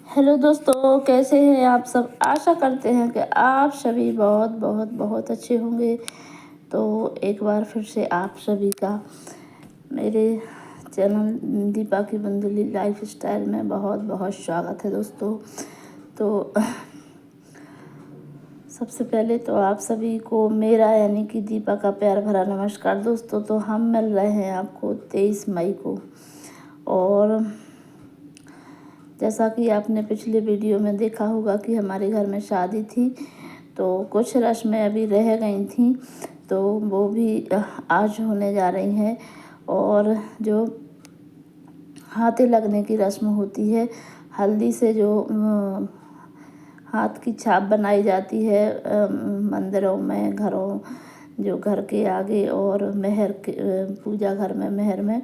Hello दोस्तों, कैसे हैं आप सब। आशा करते हैं कि आप सभी बहुत बहुत बहुत अच्छे होंगे। तो एक बार फिर से आप सभी का मेरे चैनल दीपा की बंदुली लाइफ स्टाइल में बहुत बहुत स्वागत है दोस्तों। तो सबसे पहले तो आप सभी को मेरा यानी कि दीपा का प्यार भरा नमस्कार दोस्तों। तो हम मिल रहे हैं आपको 23 मई को, और जैसा कि आपने पिछले वीडियो में देखा होगा कि हमारे घर में शादी थी, तो कुछ रस्में अभी रह गई थी, तो वो भी आज होने जा रही हैं। और जो हाथे लगने की रस्म होती है, हल्दी से जो हाथ की छाप बनाई जाती है मंदिरों में, घरों, जो घर के आगे और मेहर के पूजा घर में, मेहर में,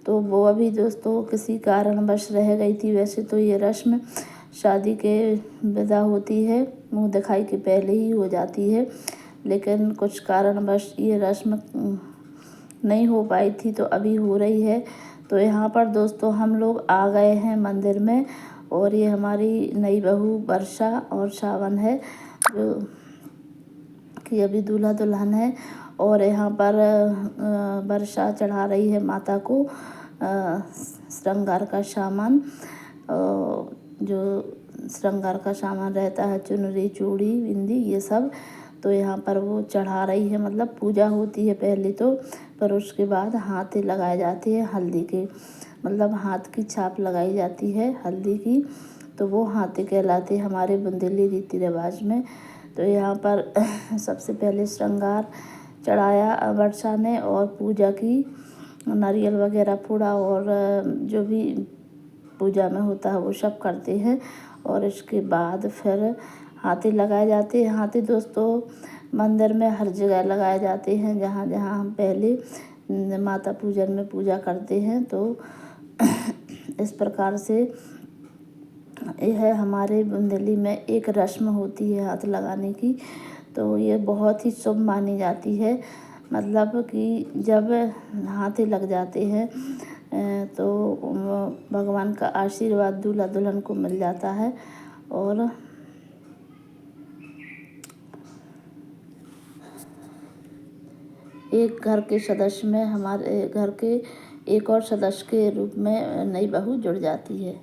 तो वो अभी दोस्तों किसी कारणवश रह गई थी। वैसे तो ये रस्म शादी के विदा होती है, मुंह दिखाई के पहले ही हो जाती है, लेकिन कुछ कारणवश ये रस्म नहीं हो पाई थी, तो अभी हो रही है। तो यहाँ पर दोस्तों हम लोग आ गए हैं मंदिर में, और ये हमारी नई बहू वर्षा और सावन है, जो कि अभी दूल्हा दुल्हन है। और यहाँ पर वर्षा चढ़ा रही है माता को श्रृंगार का सामान, जो श्रृंगार का सामान रहता है, चुनरी, चूड़ी, बिंदी, ये सब। तो यहाँ पर वो चढ़ा रही है, मतलब पूजा होती है पहले तो, पर उसके बाद हाथ लगाए जाते हैं हल्दी के, मतलब हाथ की छाप लगाई जाती है हल्दी की, तो वो हाथे कहलाते हैं हमारे बुंदेली रीति रिवाज में। तो यहाँ पर सबसे पहले श्रृंगार चढ़ाया वर्षा ने, और पूजा की, नारियल वगैरह फोड़ा, और जो भी पूजा में होता है वो सब करते हैं। और इसके बाद फिर हाथे लगाए जाते हैं। हाथे दोस्तों मंदिर में हर जगह लगाए जाते हैं, जहाँ जहाँ हम पहले माता पूजन में पूजा करते हैं। तो इस प्रकार से यह हमारे बुंदेली में एक रस्म होती है हाथ लगाने की। तो ये बहुत ही शुभ मानी जाती है, मतलब कि जब हाथे लग जाते हैं तो भगवान का आशीर्वाद दूल्हा दुल्हन को मिल जाता है। और एक घर के सदस्य में, हमारे घर के एक और सदस्य के रूप में नई बहू जुड़ जाती है।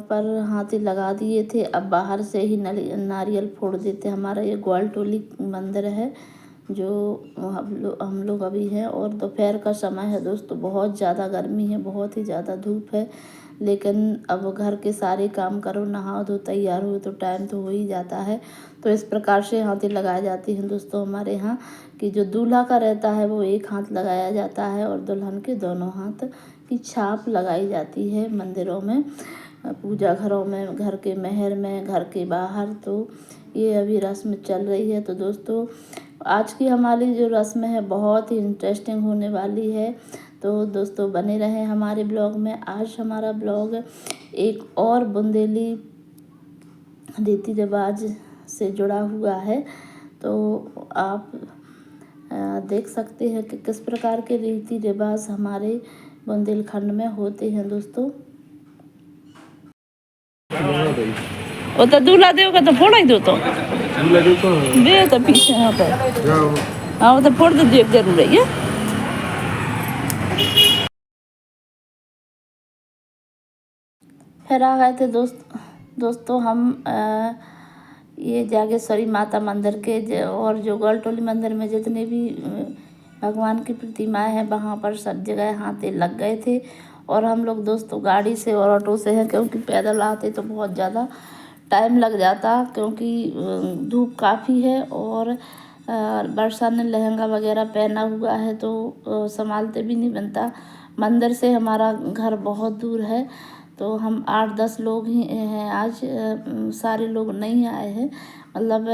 पर हाथे लगा दिए थे, अब बाहर से ही नारियल फोड़ देते। हमारा ये ग्वालटोली मंदिर है, जो हम लोग अभी हैं, और दोपहर का समय है दोस्तों, बहुत ज़्यादा गर्मी है, बहुत ही ज़्यादा धूप है, लेकिन अब घर के सारे काम करो, नहाओ धो, तैयार हो, तो टाइम तो हो ही जाता है। तो इस प्रकार से हाथे लगाए जाते हैं दोस्तों हमारे यहाँ, कि जो दूल्हा का रहता है वो एक हाथ लगाया जाता है, और दुल्हन के दोनों हाथ की छाप लगाई जाती है मंदिरों में, पूजा घरों में, घर के मेहर में, घर के बाहर। तो ये अभी रस्म चल रही है। तो दोस्तों आज की हमारी जो रस्म है बहुत ही इंटरेस्टिंग होने वाली है, तो दोस्तों बने रहें हमारे ब्लॉग में। आज हमारा ब्लॉग एक और बुंदेली रीति रिवाज से जुड़ा हुआ है, तो आप देख सकते हैं कि किस प्रकार के रीति रिवाज हमारे बुंदेलखंड में होते हैं दोस्तों। वो तो दूल्हा देव का तो फोड़ा ही दो, तो दे तो पीछे यहाँ पर, हाँ वो तो फोड़ दीजिए, जरूर है ये। फिर आ गए थे दोस्तों हम ये जागेश्वरी माता मंदिर के और जो ग्वालटोली मंदिर में जितने भी भगवान की प्रतिमाएं हैं, वहाँ पर सब जगह हाथे लग गए थे। और हम लोग दोस्तों गाड़ी से और ऑटो से हैं, क्योंकि पैदल आते तो बहुत ज़्यादा टाइम लग जाता, क्योंकि धूप काफ़ी है, और वर्षा ने लहंगा वगैरह पहना हुआ है, तो संभालते भी नहीं बनता। मंदिर से हमारा घर बहुत दूर है, तो हम 8-10 लोग ही हैं आज, सारे लोग नहीं आए हैं, मतलब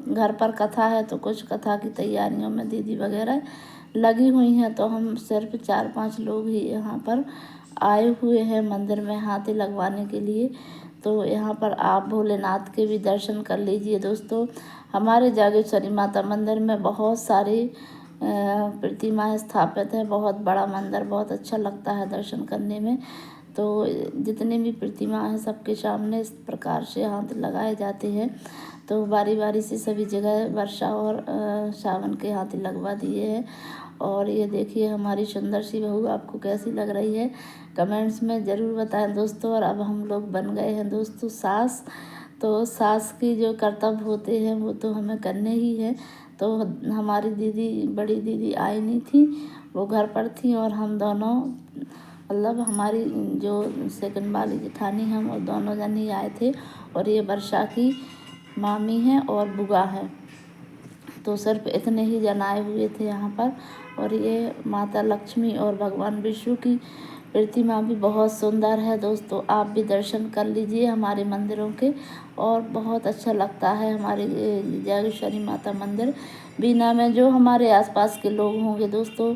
घर पर कथा है, तो कुछ कथा की तैयारियों में दीदी वगैरह लगी हुई हैं, तो हम सिर्फ 4-5 लोग ही यहाँ पर आए हुए हैं मंदिर में हाथे लगवाने के लिए। तो यहाँ पर आप भोलेनाथ के भी दर्शन कर लीजिए दोस्तों। हमारे जागेश्वरी माता मंदिर में बहुत सारी प्रतिमाएं स्थापित है, बहुत बड़ा मंदिर, बहुत अच्छा लगता है दर्शन करने में। तो जितने भी प्रतिमा हैं सबके सामने इस प्रकार से हाथ लगाए जाते हैं। तो बारी बारी से सभी जगह वर्षा और सावन के हाथ लगवा दिए हैं। और ये देखिए हमारी सुंदर सी बहू आपको कैसी लग रही है कमेंट्स में ज़रूर बताएं दोस्तों। और अब हम लोग बन गए हैं दोस्तों सास। तो सास की जो कर्तव्य होते हैं वो तो हमें करने ही है। तो हमारी दीदी, बड़ी दीदी आई नहीं थी, वो घर पर थी और हम दोनों, मतलब हमारी जो सेकंड वाली जेठानी, हम और दोनों जन ही आए थे। और ये वर्षा की मामी हैं और बुआ है। तो सिर्फ इतने ही जन आए हुए थे यहाँ पर। और ये माता लक्ष्मी और भगवान विष्णु की प्रतिमा भी बहुत सुंदर है दोस्तों। आप भी दर्शन कर लीजिए हमारे मंदिरों के, और बहुत अच्छा लगता है हमारे जागेश्वरी माता मंदिर बीना में। जो हमारे आसपास के लोग होंगे दोस्तों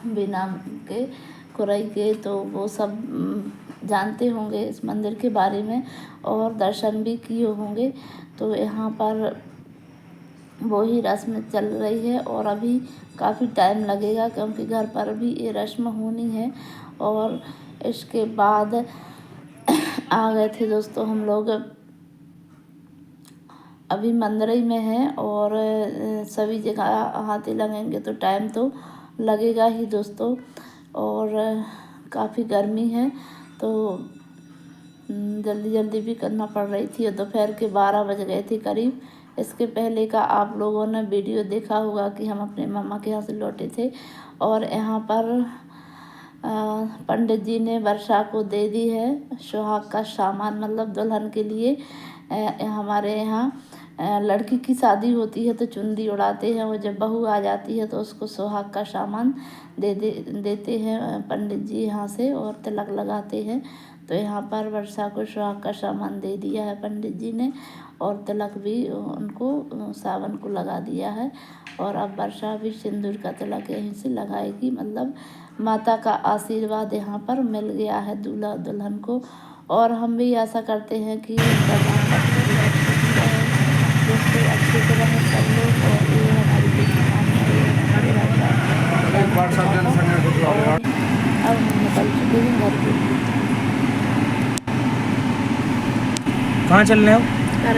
बीना के, खुरई के, तो वो सब जानते होंगे इस मंदिर के बारे में और दर्शन भी किए होंगे। तो यहाँ पर वो ही रस्म चल रही है और अभी काफ़ी टाइम लगेगा क्योंकि घर पर भी ये रस्म होनी है। और इसके बाद आ गए थे दोस्तों हम लोग, अभी मंदिर ही में है और सभी जगह हाथी लगेंगे तो टाइम तो लगेगा ही दोस्तों। और काफ़ी गर्मी है तो जल्दी जल्दी भी करना पड़ रही थी। और दोपहर के 12 बज गए थे करीब। इसके पहले का आप लोगों ने वीडियो देखा होगा कि हम अपने मामा के यहाँ से लौटे थे और यहाँ पर पंडित जी ने वर्षा को दे दी है सुहाग का सामान, मतलब दुल्हन के लिए। हमारे यहाँ लड़की की शादी होती है तो चुंदी उड़ाते हैं और जब बहू आ जाती है तो उसको सुहाग का सामान देते हैं पंडित जी यहाँ से और तिलक लगाते हैं। तो यहाँ पर वर्षा को सुहाग का सामान दे दिया है पंडित जी ने और तिलक भी उनको सावन को लगा दिया है। और अब वर्षा भी सिंदूर का तिलक यहीं से लगाएगी, मतलब माता का आशीर्वाद यहाँ पर मिल गया है दूल्हा दुल्हन को। और हम भी ऐसा करते हैं कि दोस्तों अच्छे से रहें सब लोग। और ये हमारी अब हम निकल चुके हैं घर के। कहाँ चल रहे हो? घर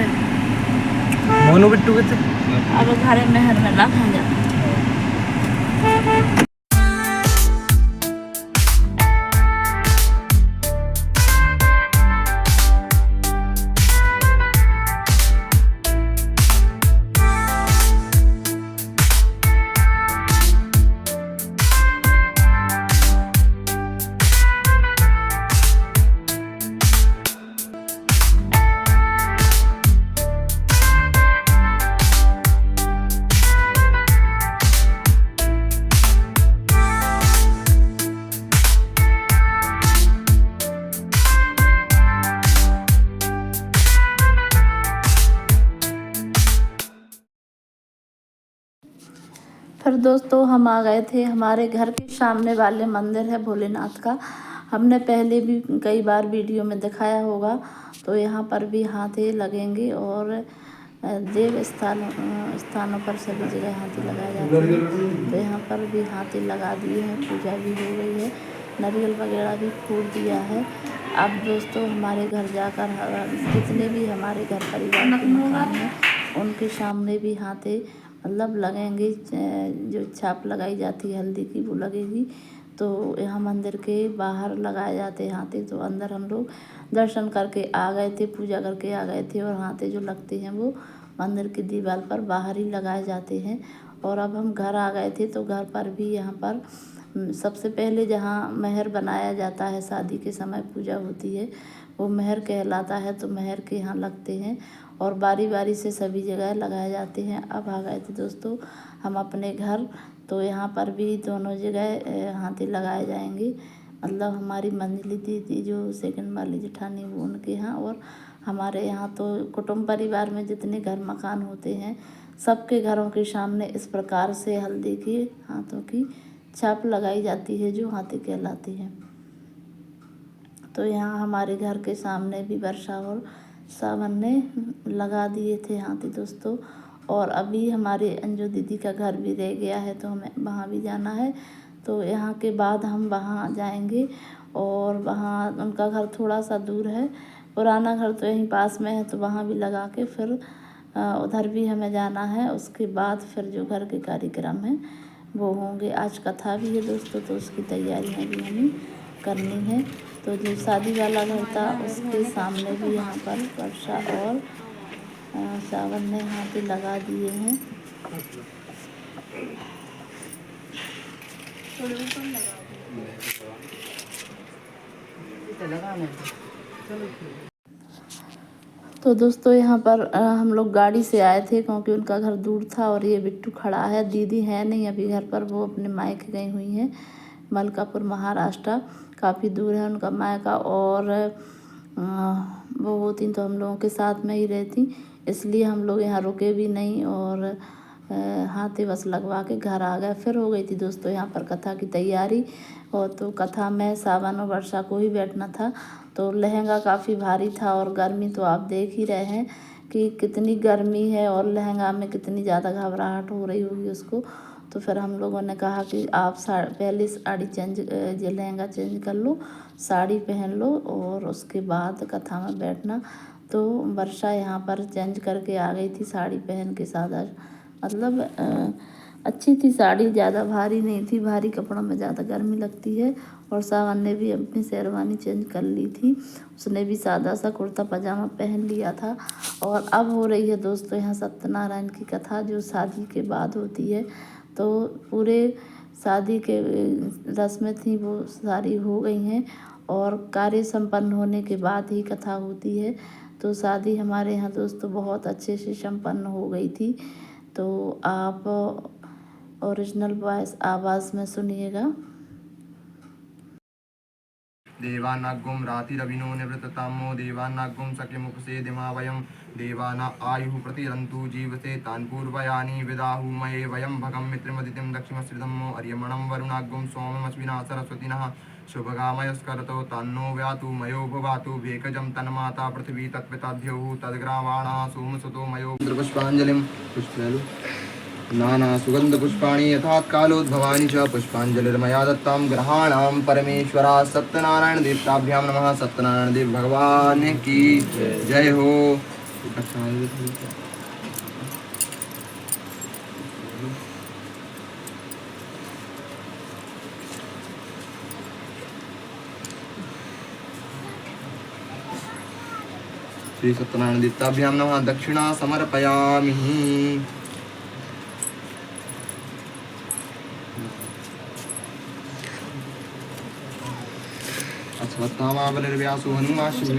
मोनू बिट्टू के थे? अब घर मेहर में ना खा जाते। फिर दोस्तों हम आ गए थे हमारे घर के सामने वाले मंदिर है भोलेनाथ का। हमने पहले भी कई बार वीडियो में दिखाया होगा। तो यहाँ पर भी हाथी लगेंगे और देव स्थानों पर सभी जगह हाथी लगाए जाते हैं। तो यहाँ पर भी हाथी लगा दिए हैं, पूजा भी हो गई है, नारियल वगैरह भी फूट दिया है। अब दोस्तों हमारे घर जाकर जितने भी हमारे घर परिवार के मकान हैं उनके सामने भी हाथी मतलब लगेंगे। जो छाप लगाई जाती है हल्दी की वो लगेगी। तो यहाँ मंदिर के बाहर लगाए जाते हैं हाथी। तो अंदर हम लोग दर्शन करके आ गए थे, पूजा करके आ गए थे। और हाथी जो लगते हैं वो मंदिर की दीवार पर बाहर ही लगाए जाते हैं। और अब हम घर आ गए थे तो घर पर भी यहाँ पर सबसे पहले जहाँ मेहर बनाया जाता है, शादी के समय पूजा होती है, वो मेहर कहलाता है। तो मेहर के यहाँ लगते हैं और बारी बारी से सभी जगह लगाए जाते हैं। अब आ गए थे दोस्तों हम अपने घर। तो यहाँ पर भी दोनों जगह हाथी लगाए जाएंगे, मतलब हमारी मंझली दीदी जो सेकंड वाली जेठानी वो उनके यहाँ। और हमारे यहाँ तो कुटुंब परिवार में जितने घर मकान होते हैं सबके घरों के सामने इस प्रकार से हल्दी की हाथों की छाप लगाई जाती है जो हाथी कहलाती है। तो यहाँ हमारे घर के सामने भी वर्षा और सावन ने लगा दिए थे हाथी दोस्तों। और अभी हमारे अंजू दीदी का घर भी रह गया है तो हमें वहाँ भी जाना है। तो यहाँ के बाद हम वहाँ जाएंगे और वहाँ उनका घर थोड़ा सा दूर है, पुराना घर तो यहीं पास में है, तो वहाँ भी लगा के फिर उधर भी हमें जाना है। उसके बाद फिर जो घर के कार्यक्रम हैं वो होंगे। आज कथा भी है दोस्तों, तो उसकी तैयारियां भी हमें करनी है। तो जो शादी वाला घर था उसके सामने भी यहाँ पर वर्षा और सावन ने हाथी लगा दिए हैं। तो दोस्तों यहाँ पर हम लोग गाड़ी से आए थे क्योंकि उनका घर दूर था। और ये बिट्टू खड़ा है, दीदी है नहीं अभी घर पर, वो अपने मायके गई हुई हैं मलकापुर महाराष्ट्र, काफ़ी दूर है उनका मायका। और वो होती तो हम लोगों के साथ में ही रहती, इसलिए हम लोग यहाँ रुके भी नहीं और हाथी बस लगवा के घर आ गए। फिर हो गई थी दोस्तों यहाँ पर कथा की तैयारी। और तो कथा में सावन और वर्षा को ही बैठना था, तो लहंगा काफ़ी भारी था और गर्मी तो आप देख ही रहे हैं कि कितनी गर्मी है और लहंगा में कितनी ज़्यादा घबराहट हो रही होगी उसको। तो फिर हम लोगों ने कहा कि आप पहले साड़ी लहंगा चेंज कर लो, साड़ी पहन लो और उसके बाद कथा में बैठना। तो वर्षा यहाँ पर चेंज करके आ गई थी साड़ी पहन के, सादा मतलब अच्छी थी साड़ी, ज़्यादा भारी नहीं थी, भारी कपड़ों में ज़्यादा गर्मी लगती है। और सावन ने भी अपनी शेरवानी चेंज कर ली थी, उसने भी सादा सा कुर्ता पजामा पहन लिया था। और अब हो रही है दोस्तों यहाँ सत्यनारायण की कथा, जो शादी के बाद होती है। तो पूरे शादी के रस्में थी वो सारी हो गई हैं और कार्य संपन्न होने के बाद ही कथा होती है। तो शादी हमारे यहाँ दोस्तों बहुत अच्छे से संपन्न हो गई थी। तो आप ओरिजिनल वॉइस आवाज़ में सुनिएगा। देवानागुम रातिरविनो निवृत्ततामो देवानागुम सख्यमुपसे दिमावयं देवाना आयुः प्रतिरन्तु जीवसे तान् पूर्वयानि विदाहुमये वयं भगं मित्रमदितिं दक्षिणश्रिधम्मो अर्यमणं वरुणागुं सोममश्विना सरस्वतिनः शुभगामयस्करतो तान्नो व्यातु मयो भवातु भेकजं तन्माता पृथिवी तत्पिताद्योः तद्ग्रावाणः सोमसुतो मयो पुष्पाञ्जलिं पुष्पलु नाना सुगन्धपुष्पाणि यथात्कालोद्भवानि च पुष्पाञ्जलिर्मया दत्तां ग्रहाणां परमेश्वरा सत्यनारायण देवताभ्यां नमः। सत्यनारायण देव भगवान की जय हो। श्री सत्यनारायण देवताभ्यां नमः। दक्षिणा समर्पयामि। अश्वत्थामाबलिर्व्यासो हनुमाश्च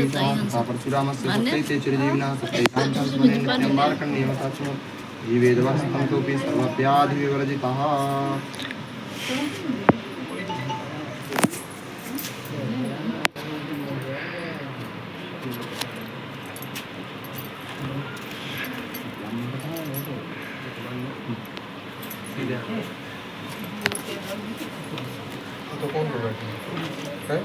परशुरामस्य सप्तैते चिरजीविनः सप्तैतां संस्मरेण नित्यं मार्कण्डेयं तथा ये वेदवाक्यं तोऽपि सर्वव्याधिविवर्जितः। तो कौन बैठे हैं?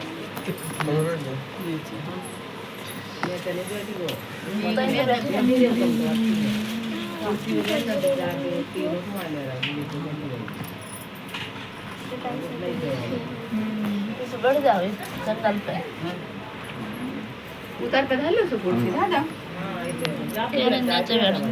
बढ़ जाओ जंगल पे उतर पे धालो सो कुर्सी धादा तेरे नीचे बैठना।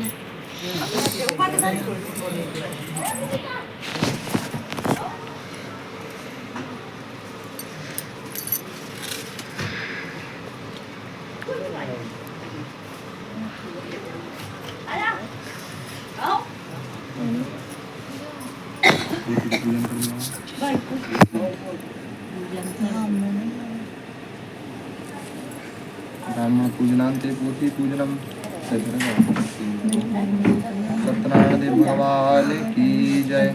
ब्राह्मण पूजनान्ते पोथी पूजनम। सत्यनारायण देव भगवान की जय।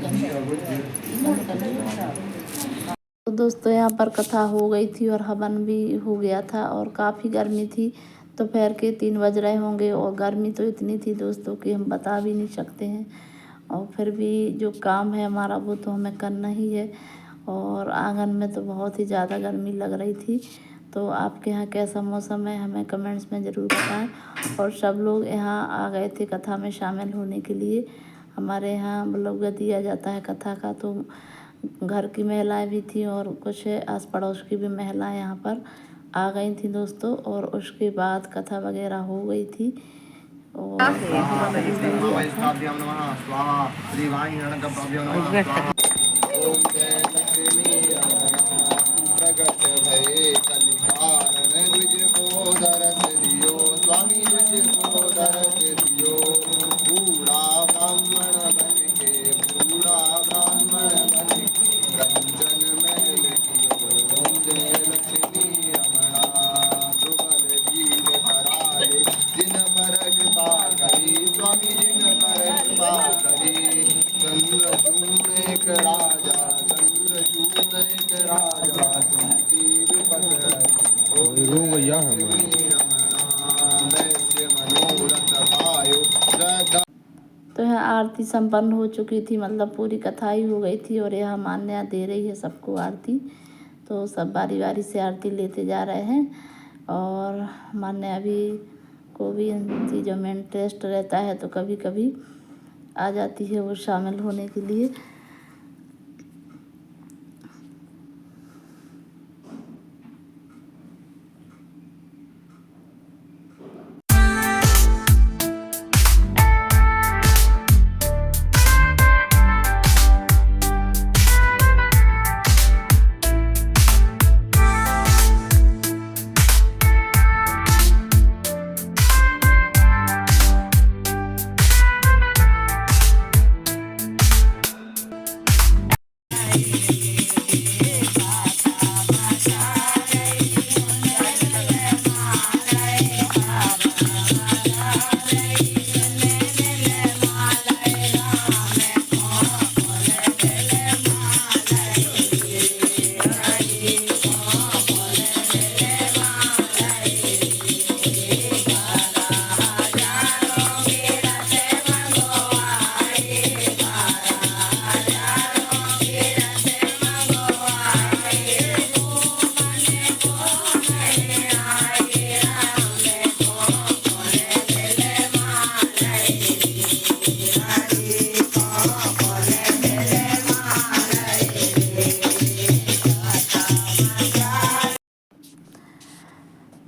तो दोस्तों यहाँ पर कथा हो गई थी और हवन भी हो गया था और काफ़ी गर्मी थी। दोपहर के 3 बज रहे होंगे और गर्मी तो इतनी थी दोस्तों कि हम बता भी नहीं सकते हैं। और फिर भी जो काम है हमारा वो तो हमें करना ही है। और आंगन में तो बहुत ही ज़्यादा गर्मी लग रही थी। तो आपके यहाँ कैसा मौसम है हमें कमेंट्स में ज़रूर बताएं। और सब लोग यहाँ आ गए थे कथा में शामिल होने के लिए। हमारे यहाँ ब्लॉग दिया जाता है कथा का, तो घर की महिलाएं भी थी और कुछ आस पड़ोस की भी महिलाएं यहाँ पर आ गई थी दोस्तों। और उसके बाद कथा वगैरह हो गई थी और ओम जय लक्ष्मी प्रगट भये कलिकारण द्विज को दरस दियो स्वामी द्विज को दरस दियो बूढ़ा ब्राह्मण बन के कंचन महल कियो ओम जय लक्ष्मी रमणा द्रुपद जीव कराले जिन पर कृपा करी स्वामी जिन पर कृपा करी चंद्र चूर्ण एक राजा चमकी विपद भैया वैश्य मनोरथ पायो श्रद्धा। तो यहाँ आरती संपन्न हो चुकी थी, मतलब पूरी कथा ही हो गई थी और यहाँ मान्या दे रही है सबको आरती। तो सब बारी बारी से आरती लेते जा रहे हैं और मान्या भी को भी इन चीज़ों में इंटरेस्ट रहता है तो कभी कभी आ जाती है वो शामिल होने के लिए।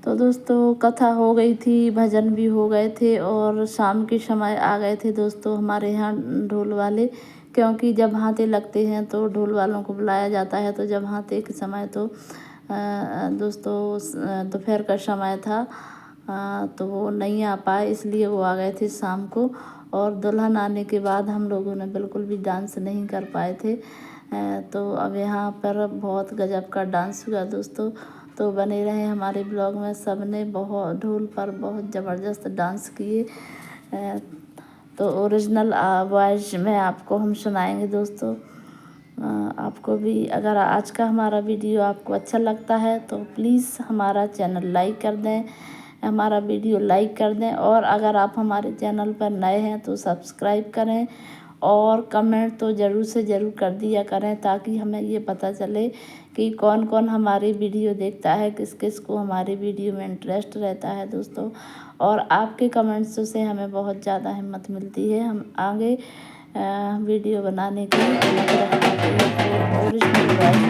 तो दोस्तों कथा हो गई थी, भजन भी हो गए थे और शाम के समय आ गए थे दोस्तों हमारे यहाँ ढोल वाले। क्योंकि जब हाथे लगते हैं तो ढोल वालों को बुलाया जाता है। तो जब हाथे के समय तो दोस्तों दोपहर का समय था तो वो नहीं आ पाए, इसलिए वो आ गए थे शाम को। और दुल्हन आने के बाद हम लोगों ने बिल्कुल भी डांस नहीं कर पाए थे। तो अब यहाँ पर बहुत गजब का डांस हुआ दोस्तों। तो बने रहे हमारे ब्लॉग में। सब ने बहुत ढोल पर बहुत ज़बरदस्त डांस किए। तो ओरिजिनल वॉइस में आपको हम सुनाएंगे दोस्तों। आपको भी अगर आज का हमारा वीडियो आपको अच्छा लगता है तो प्लीज़ हमारा चैनल लाइक कर दें, हमारा वीडियो लाइक कर दें। और अगर आप हमारे चैनल पर नए हैं तो सब्सक्राइब करें और कमेंट तो ज़रूर से ज़रूर कर दिया करें, ताकि हमें ये पता चले कि कौन कौन हमारी वीडियो देखता है, किस किस को हमारी वीडियो में इंटरेस्ट रहता है दोस्तों। और आपके कमेंट्स से हमें बहुत ज़्यादा हिम्मत मिलती है हम आगे वीडियो बनाने की ओरिजिनल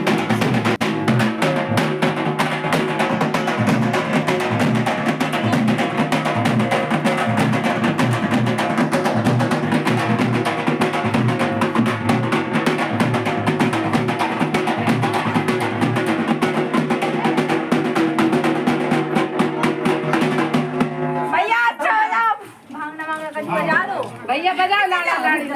भैया बजाओ लाड़ा लाड़ी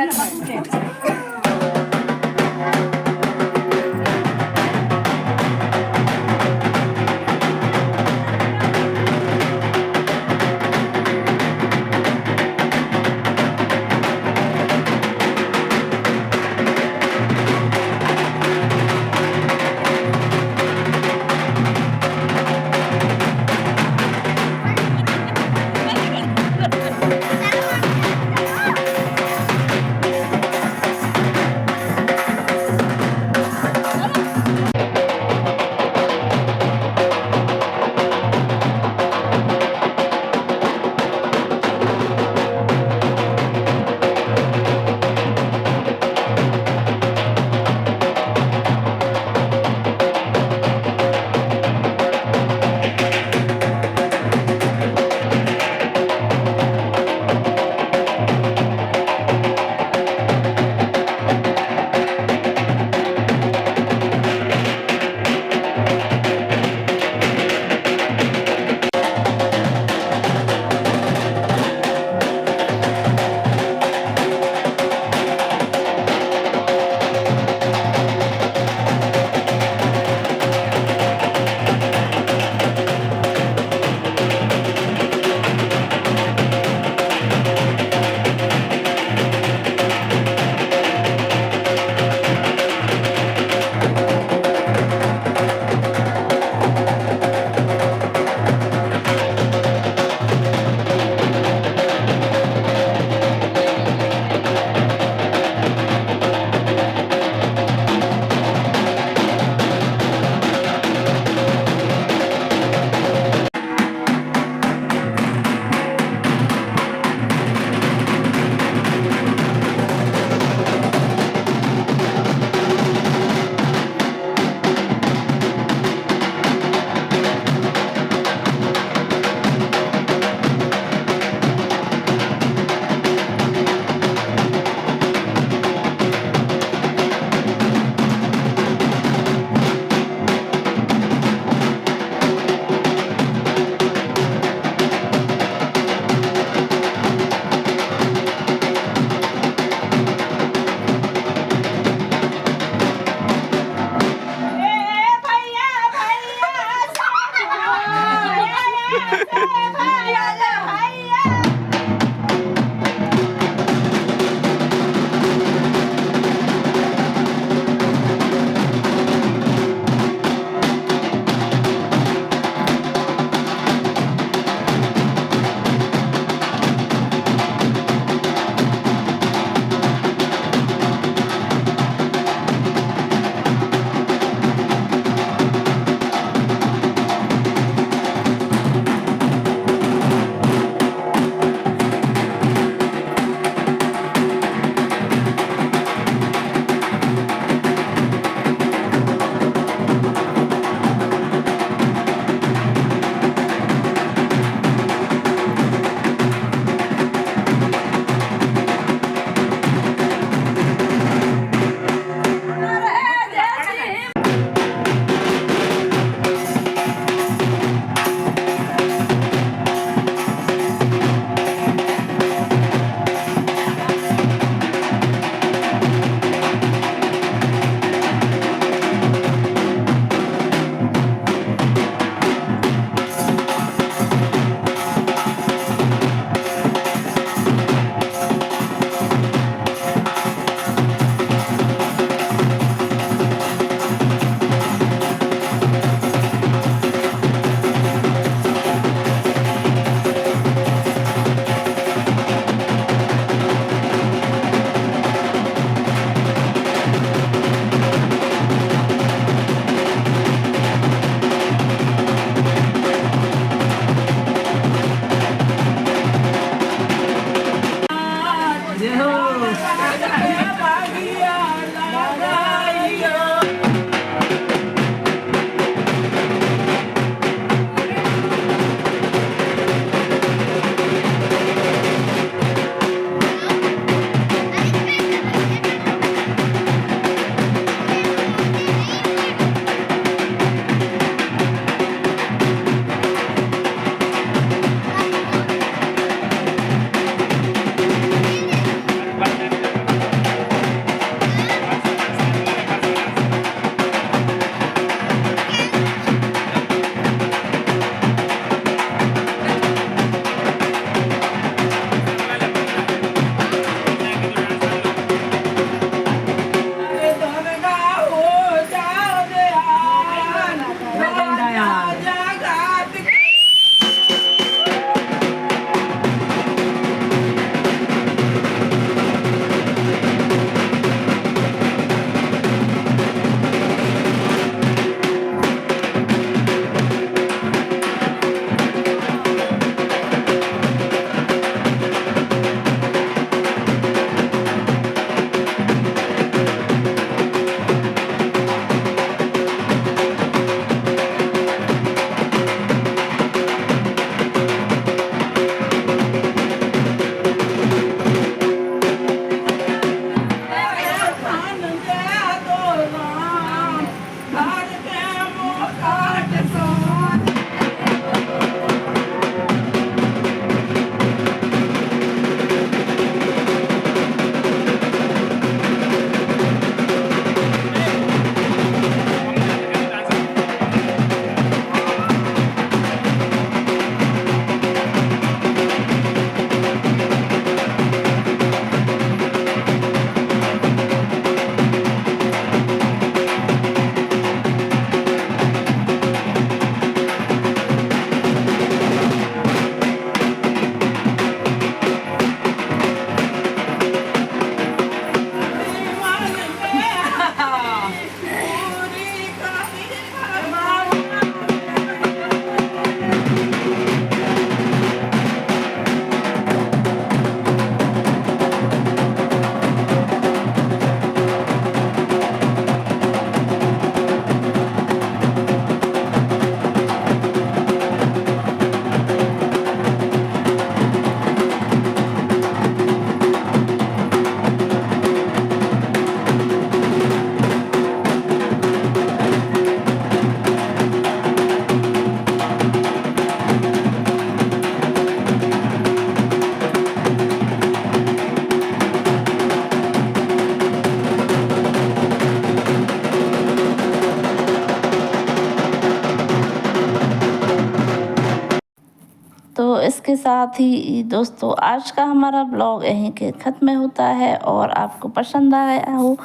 इसके साथ ही दोस्तों आज का हमारा ब्लॉग यहीं के ख़त्म होता है, और आपको पसंद आया हो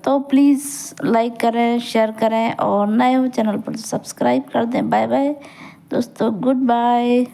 तो प्लीज़ लाइक करें, शेयर करें, और नए हो चैनल पर सब्सक्राइब कर दें। बाय बाय दोस्तों, गुड बाय।